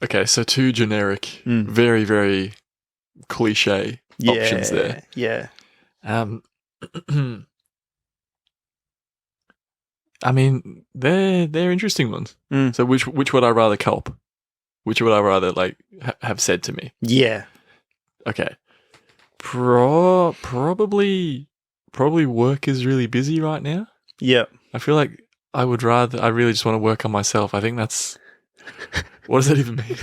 S1: Okay, so two generic, very, very cliche options there.
S2: Yeah.
S1: I mean, they're interesting ones. So which would I rather cop? Which would I rather have said to me?
S2: Yeah.
S1: Okay. Probably work is really busy right now.
S2: Yeah.
S1: I feel like I really just want to work on myself. I think that's, what does that even mean?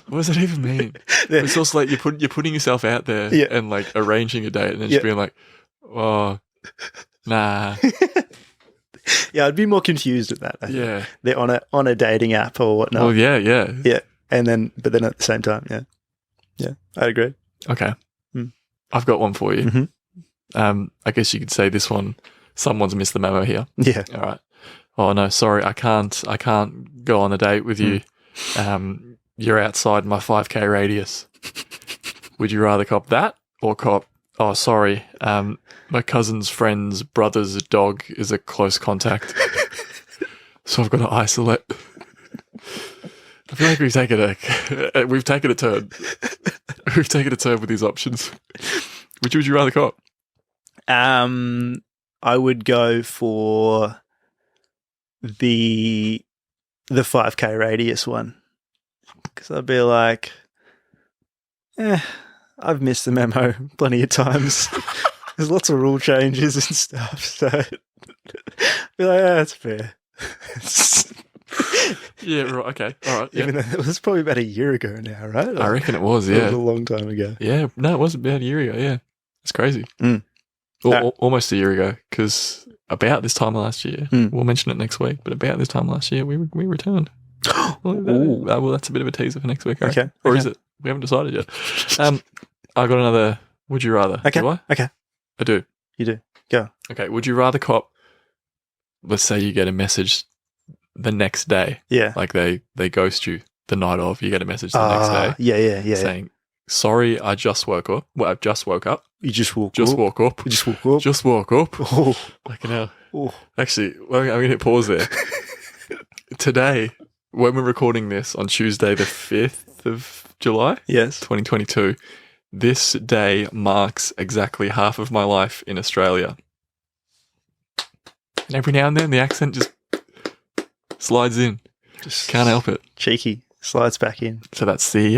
S1: What does that even mean? It's also like you're putting yourself out there and like arranging a date and then just being like, oh, nah.
S2: Yeah, I'd be more confused at that. I think.
S1: Yeah.
S2: They're on a dating app or whatnot.
S1: Well, yeah.
S2: Yeah. But then at the same time, yeah, I agree.
S1: Okay. I've got one for you.
S2: Mm-hmm.
S1: I guess you could say this one, someone's missed the memo here.
S2: Yeah.
S1: All right. Oh no, sorry, I can't go on a date with you. You're outside my 5K radius. Would you rather cop that or cop, oh sorry, my cousin's friend's brother's dog is a close contact. So I've got to isolate. I feel like we've taken a turn. We've taken a turn with these options. Which would you rather cop?
S2: I would go for the 5K radius one. Because I'd be like, I've missed the memo plenty of times. There's lots of rule changes and stuff. So I'd be like, that's fair.
S1: Yeah, right, okay. All right. Yeah.
S2: Even though it was probably about a year ago now, right?
S1: I reckon it was,
S2: It
S1: yeah.
S2: was a long time ago.
S1: Yeah, no, it was about a year ago, yeah. It's crazy. Almost a year ago, because about this time last year, we'll mention it next week, but about this time last year, we returned. Well, that's a bit of a teaser for next week. Right?
S2: Okay.
S1: Or is it? We haven't decided yet. I got another, would you rather?
S2: Okay.
S1: Do I?
S2: Okay.
S1: I do.
S2: You do. Go.
S1: Okay, would you rather cop, let's say you get a message the next day.
S2: Yeah.
S1: Like they ghost you the night of, you get a message the next day.
S2: Yeah.
S1: Saying, sorry, I just woke up. Well, I just woke up.
S2: You just woke
S1: Just
S2: up.
S1: woke up.
S2: You just woke up.
S1: Just woke up.
S2: Oh.
S1: Like, you know.
S2: Oh.
S1: Actually, I'm going to hit pause there. Today, when we're recording this on Tuesday, the 5th of July,
S2: Yes.
S1: 2022, this day marks exactly half of my life in Australia. And every now and then, the accent just slides in.
S2: Just
S1: Can't help it.
S2: cheeky. Slides back in.
S1: So that's the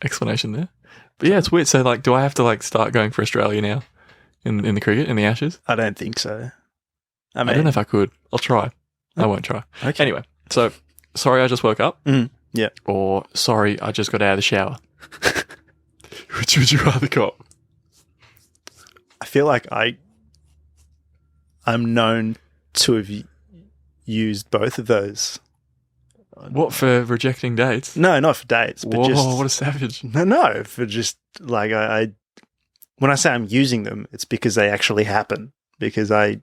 S1: explanation there. But yeah, it's weird. So like, do I have to like start going for Australia now in the cricket, in the Ashes?
S2: I don't think so.
S1: I don't know if I could. I'll try. I won't try.
S2: Okay.
S1: Anyway, so sorry, I just woke up.
S2: Yeah.
S1: Or sorry, I just got out of the shower. Which would you rather cop?
S2: I feel like I'm known to have used both of those.
S1: What, for rejecting dates?
S2: No, not for dates, but
S1: Whoa,
S2: just
S1: what a savage.
S2: no, for just like I when I say I'm using them, it's because they actually happen. Because I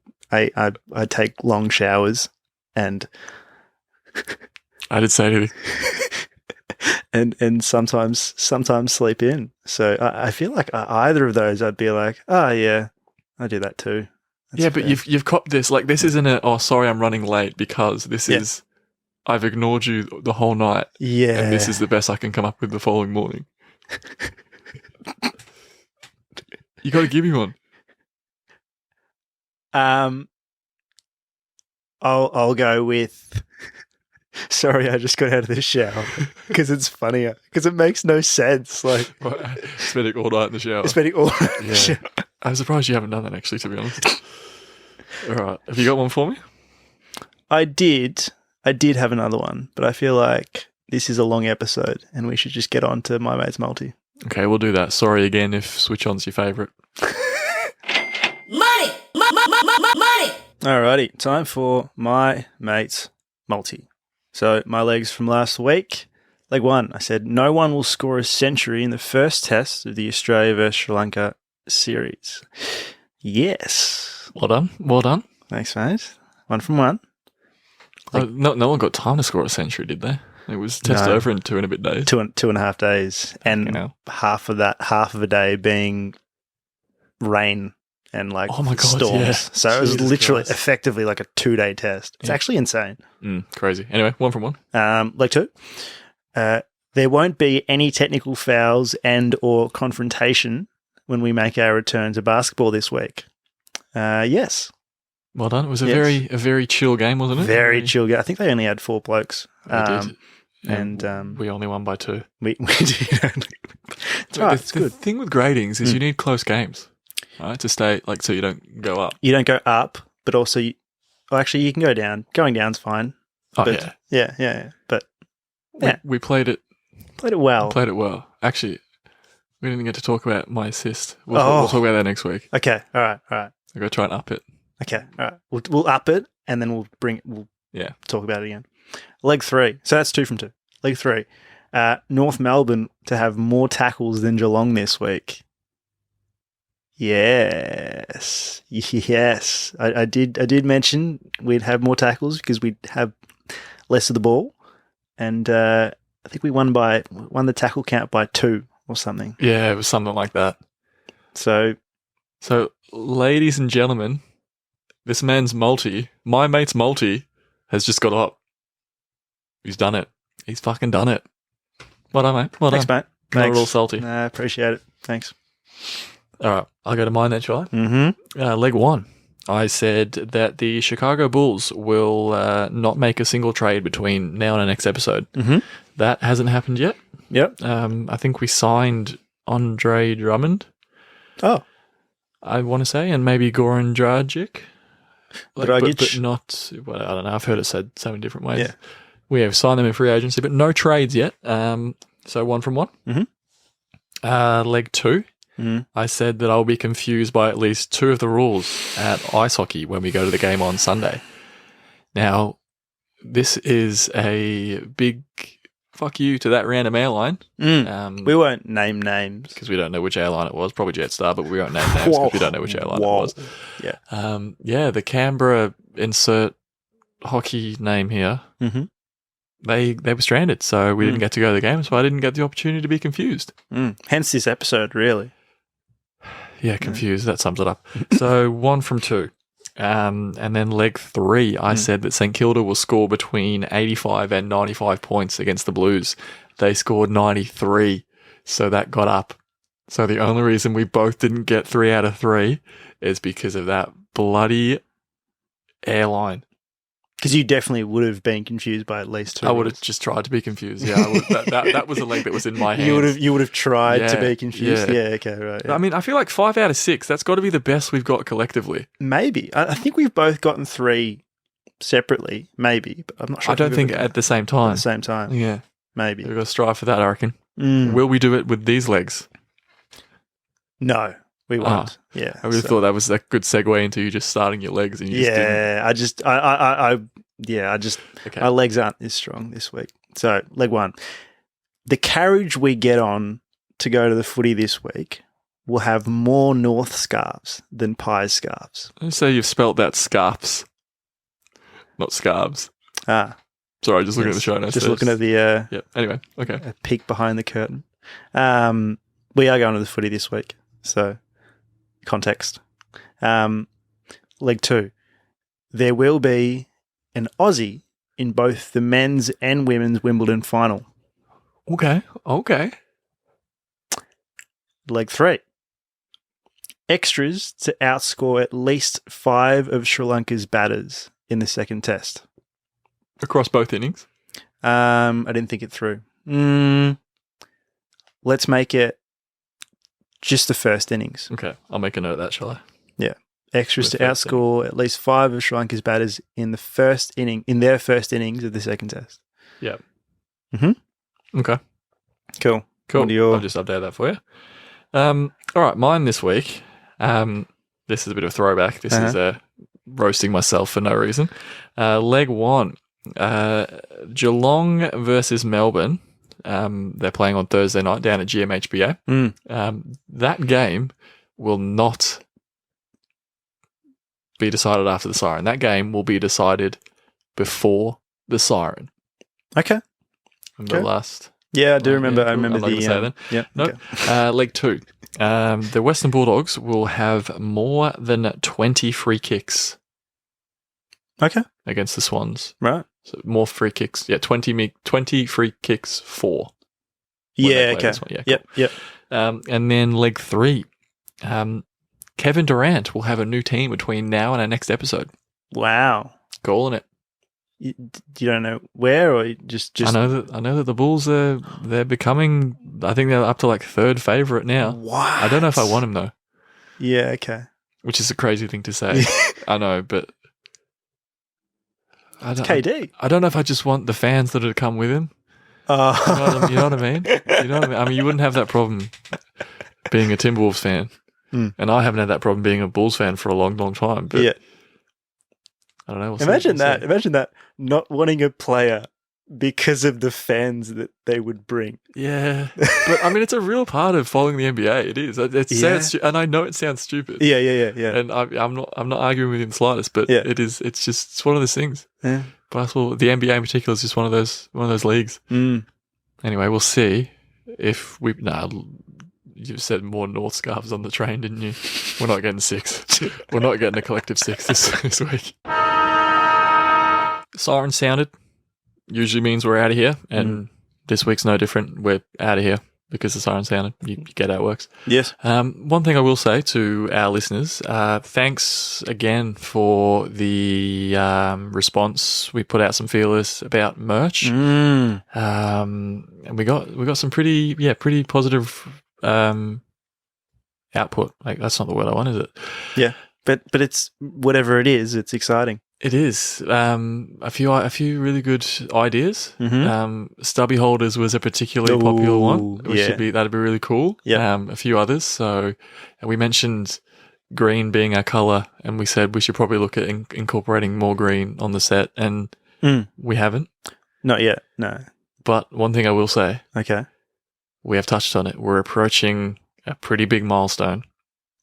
S2: take long showers and
S1: I did say to
S2: and sometimes sleep in. So I feel like either of those, I'd be like, oh yeah, I do that too. That's
S1: yeah, but
S2: fair.
S1: you've copped this. Like, this isn't a, oh, sorry, I'm running late, because this
S2: Yeah.
S1: is, I've ignored you the whole night,
S2: Yeah,
S1: and this is the best I can come up with the following morning. You got to give me one.
S2: I'll go with. Sorry, I just got out of the shower because it's funnier because it makes no sense. Like
S1: Spending all night in the shower.
S2: spending all night in the
S1: Yeah.
S2: shower.
S1: I'm surprised you haven't done that, actually, to be honest. All right. Have you got one for me?
S2: I did have another one, but I feel like this is a long episode and we should just get on to my mate's multi.
S1: Okay, we'll do that. Sorry again if Switch On's your favourite.
S3: Money! Money!
S2: Alrighty, time for my mate's multi. So my legs from last week. Leg 1, I said no one will score a century in the first test of the Australia versus Sri Lanka series. Yes.
S1: Well done. Well done.
S2: Thanks, mate. 1 from 1.
S1: No one got time to score a century, did they? It was test
S2: No.
S1: over in 2 and a bit days.
S2: 2.5 days. And half of a day being rain and like
S1: Oh my God,
S2: storms.
S1: yeah.
S2: So it was
S1: Jesus
S2: literally
S1: Christ.
S2: effectively like a 2-day test. It's
S1: Yeah.
S2: actually insane.
S1: Crazy. Anyway, 1 from 1.
S2: Leg 2. There won't be any technical fouls and or confrontation when we make our return to basketball this week. Yes.
S1: Well done. It was a
S2: Yes.
S1: very chill game, wasn't it?
S2: Very chill. I think they only had 4 blokes.
S1: They did.
S2: and
S1: we only won by 2.
S2: we did. It's right. It's
S1: The
S2: good.
S1: thing with gradings is you need close games, right? To stay, like, so you don't go up.
S2: You don't go up, but also actually you can go down. Going down's fine.
S1: Oh,
S2: But yeah. But yeah.
S1: We played it.
S2: played it well.
S1: Played it well. Actually, we didn't get to talk about my assist. We'll
S2: Oh.
S1: talk about that next week.
S2: Okay. All right.
S1: I'm going to try and up it.
S2: Okay. All right. We'll up it and then we'll
S1: Yeah.
S2: talk about it again. Leg 3. So that's 2 from 2. Leg 3. North Melbourne to have more tackles than Geelong this week. Yes. I did mention we'd have more tackles because we'd have less of the ball, and I think we won the tackle count by 2 or something.
S1: Yeah, it was something like that.
S2: So
S1: ladies and gentlemen, this man's multi, my mate's multi, has just got up. He's done it. He's fucking done it. Well done, mate. Well
S2: thanks,
S1: done.
S2: mate.
S1: Not
S2: Thanks.
S1: at all salty.
S2: Nah, appreciate it. Thanks.
S1: All right, I'll go to mine then, shall I?
S2: Mm-hmm.
S1: Leg 1. I said that the Chicago Bulls will not make a single trade between now and the next episode.
S2: Mm-hmm.
S1: That hasn't happened yet.
S2: Yep.
S1: I think we signed Andre Drummond,
S2: Oh,
S1: I want to say, and maybe Goran Dragic.
S2: Dragic?
S1: But not, well, I don't know. I've heard it said so many different ways.
S2: Yeah.
S1: We have signed them in free agency, but no trades yet. So 1 from 1.
S2: Mhm.
S1: Leg 2.
S2: Mhm.
S1: I said that I'll be confused by at least 2 of the rules at ice hockey when we go to the game on Sunday. Now, this is a big fuck you to that random airline.
S2: We won't name names.
S1: Because we don't know which airline it was. Probably Jetstar, but we won't name names because we don't know which airline it was.
S2: Yeah.
S1: The Canberra insert hockey name here.
S2: Mm-hmm.
S1: They were stranded, so we didn't get to go to the game, so I didn't get the opportunity to be confused.
S2: Hence this episode, really.
S1: Yeah, confused. That sums it up. So 1 from 2. And then leg 3, I said that St Kilda will score between 85 and 95 points against the Blues. They scored 93, so that got up. So the only reason we both didn't get 3 out of 3 is because of that bloody airline.
S2: Because you definitely would have been confused by at least 2.
S1: I would have just tried to be confused. Yeah, I would, that was a leg that was in my hands.
S2: You would have tried to
S1: Yeah,
S2: be confused.
S1: yeah.
S2: Yeah. Okay. Right. Yeah.
S1: I mean, I feel like 5 out of 6. That's got to be the best we've got collectively.
S2: Maybe. I think we've both gotten 3 separately. Maybe, but I'm not sure.
S1: I don't think at the same time.
S2: at the same time.
S1: Yeah,
S2: Maybe.
S1: we've got to strive for that. I reckon.
S2: Mm.
S1: Will we do it with these legs?
S2: No, we won't. Yeah.
S1: I really
S2: so-
S1: thought that was a good segue into you just starting your legs and you just didn't.
S2: I just
S1: Okay.
S2: our legs aren't as strong this week. So leg 1, the carriage we get on to go to the footy this week will have more North scarves than Pies scarves.
S1: So you've spelt that scarps, not scarves.
S2: Ah,
S1: Sorry, just looking at the show notes.
S2: Just looking at the
S1: yeah. Anyway, okay.
S2: a peek behind the curtain. We are going to the footy this week, so context. Leg 2. There will be an Aussie in both the men's and women's Wimbledon final.
S1: Okay.
S2: Leg 3. Extras to outscore at least 5 of Sri Lanka's batters in the second test.
S1: Across both innings.
S2: I didn't think it through. Let's make it just the first innings.
S1: Okay, I'll make a note of that, shall I?
S2: Yeah. Extras
S1: The
S2: to
S1: first
S2: outscore at least 5 of Sri Lanka's batters in their first innings of the second test.
S1: Yeah.
S2: Mm-hmm.
S1: Okay.
S2: Cool.
S1: Cool.
S2: What are your-
S1: I'll just update that for you. All right, mine this week. This is a bit of a throwback. This is roasting myself for no reason. Leg 1. Geelong versus Melbourne. They're playing on Thursday night down at GMHBA. That game will not be decided after the siren. That game will be decided before the siren.
S2: Okay.
S1: Remember last?
S2: Yeah, I do remember.
S1: Yeah,
S2: I remember
S1: I'm not
S2: the.
S1: gonna say then.
S2: Yeah.
S1: No.
S2: Okay.
S1: Leg 2. The Western Bulldogs will have more than 20 free kicks
S2: Okay.
S1: against the Swans.
S2: Right.
S1: So more free kicks. Yeah, 20 free kicks for. when they
S2: Yeah.
S1: play
S2: Okay.
S1: this one. Yeah, cool.
S2: Yep.
S1: And then leg 3. Kevin Durant will have a new team between now and our next episode.
S2: Wow.
S1: Calling it.
S2: You don't know where, or just.
S1: I know that the Bulls they're becoming. I think they're up to like third favorite now.
S2: What?
S1: I don't know if I want him though,
S2: Yeah. Okay.
S1: which is a crazy thing to say. I know, but
S2: It's KD.
S1: I don't know if I just want the fans that have come with him. You know what I mean? I mean, you wouldn't have that problem being a Timberwolves fan, and I haven't had that problem being a Bulls fan for a long, long time. But
S2: Yeah.
S1: I don't know. We'll
S2: Imagine
S1: see.
S2: that. Imagine that. Not wanting a player because of the fans that they would bring.
S1: Yeah, but I mean, it's a real part of following the NBA. It is. It sounds, and I know it sounds stupid.
S2: Yeah.
S1: And I'm not arguing with you in the slightest, but
S2: Yeah.
S1: it is. It's one of those things.
S2: Yeah.
S1: Basketball, the NBA in particular, is just one of those leagues. Anyway, we'll see if we. You said more North scarves on the train, didn't you? We're not getting 6. We're not getting a collective 6 this week. Siren sounded. Usually means we're out of here, and this week's no different. We're out of here because the siren sounded. You get how it works.
S2: Yes.
S1: One thing I will say to our listeners, thanks again for the response. We put out some feelers about merch, and we got some pretty positive output. Like, that's not the word I want, is it?
S2: Yeah. But it's whatever it is, it's exciting.
S1: It is. A few really good ideas. Stubby holders was a particularly popular one. That'd be really cool.
S2: Yeah.
S1: A few others. So we mentioned green being our color, and we said we should probably look at incorporating more green on the set, and we haven't.
S2: Not yet. No.
S1: But one thing I will say,
S2: Okay.
S1: we have touched on it. We're approaching a pretty big milestone.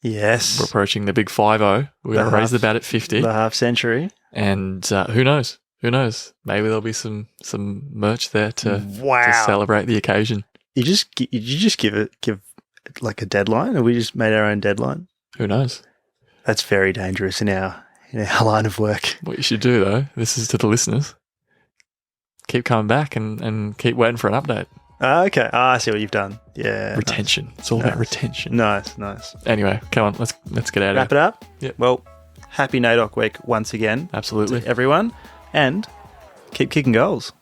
S2: Yes.
S1: We're approaching the big 50. We're going to raise the bat at 50.
S2: The half century.
S1: And who knows? Who knows? Maybe there'll be some merch there to celebrate the occasion.
S2: You just give like a deadline, or we just made our own deadline?
S1: Who knows?
S2: That's very dangerous in our line of work.
S1: What you should do, though, this is to the listeners, keep coming back and keep waiting for an update.
S2: Okay. I see what you've done. Yeah.
S1: Retention. Nice. It's all about retention.
S2: Nice.
S1: Anyway, come on, let's get out of here.
S2: Wrap it up?
S1: Yep.
S2: Well, happy NAIDOC week once again.
S1: Absolutely.
S2: To everyone, and keep kicking goals.